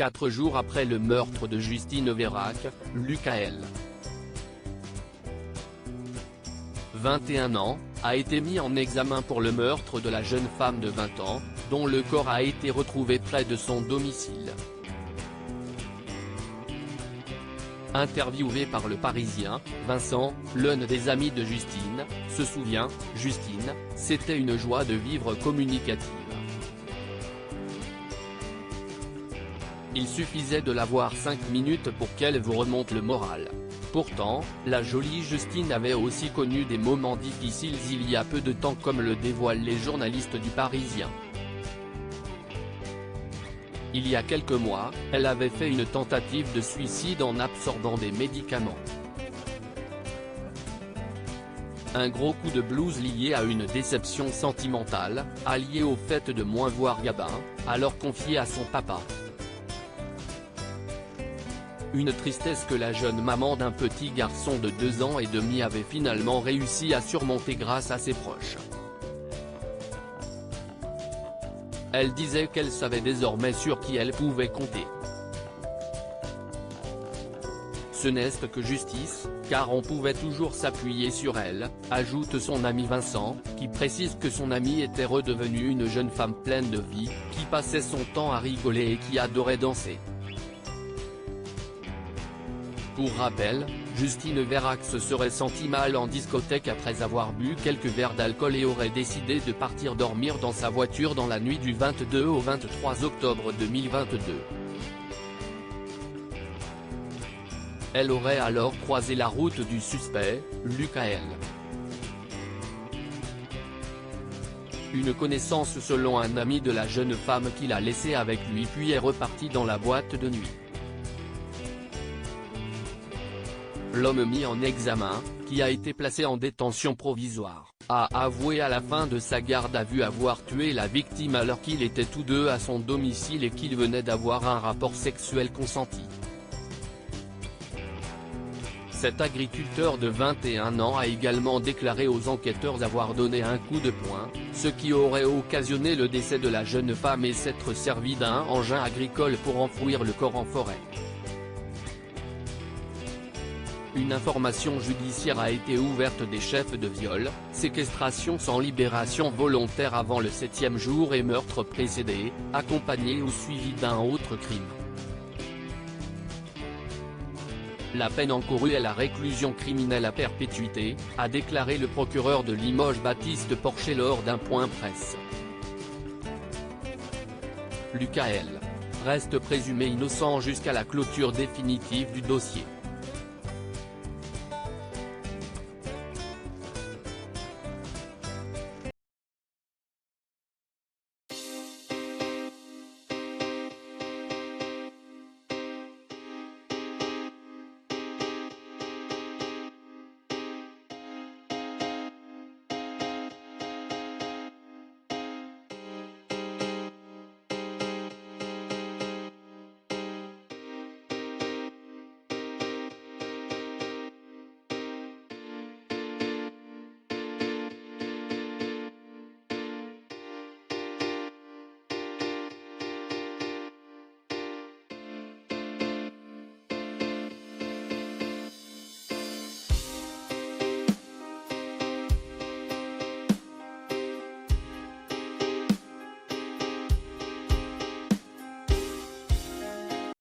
4 jours après le meurtre de Justine Vérac, Lucas L., 21 ans, a été mis en examen pour le meurtre de la jeune femme de 20 ans, dont le corps a été retrouvé près de son domicile. Interviewé par Le Parisien, Vincent, l'un des amis de Justine, se souvient, Justine, c'était une joie de vivre communicative. Il suffisait de la voir 5 minutes pour qu'elle vous remonte le moral. Pourtant, la jolie Justine avait aussi connu des moments difficiles il y a peu de temps, comme le dévoilent les journalistes du Parisien. Il y a quelques mois, elle avait fait une tentative de suicide en absorbant des médicaments. Un gros coup de blues lié à une déception sentimentale, allié au fait de moins voir Gabin, alors confié à son papa. Une tristesse que la jeune maman d'un petit garçon de 2 ans et demi avait finalement réussi à surmonter grâce à ses proches. Elle disait qu'elle savait désormais sur qui elle pouvait compter. Ce n'est que justice, car on pouvait toujours s'appuyer sur elle, ajoute son ami Vincent, qui précise que son amie était redevenue une jeune femme pleine de vie, qui passait son temps à rigoler et qui adorait danser. Pour rappel, Justine Vérac se serait sentie mal en discothèque après avoir bu quelques verres d'alcool et aurait décidé de partir dormir dans sa voiture dans la nuit du 22 au 23 octobre 2022. Elle aurait alors croisé la route du suspect, Lucas L., une connaissance selon un ami de la jeune femme qui l'a laissée avec lui puis est reparti dans la boîte de nuit. L'homme mis en examen, qui a été placé en détention provisoire, a avoué à la fin de sa garde à vue avoir tué la victime alors qu'ils étaient tous deux à son domicile et qu'ils venaient d'avoir un rapport sexuel consenti. Cet agriculteur de 21 ans a également déclaré aux enquêteurs avoir donné un coup de poing, ce qui aurait occasionné le décès de la jeune femme et s'être servi d'un engin agricole pour enfouir le corps en forêt. Une information judiciaire a été ouverte des chefs de viol, séquestration sans libération volontaire avant le 7e jour et meurtre précédé, accompagné ou suivi d'un autre crime. La peine encourue est la réclusion criminelle à perpétuité, a déclaré le procureur de Limoges Baptiste Porcher lors d'un point presse. Lucas L. reste présumé innocent jusqu'à la clôture définitive du dossier.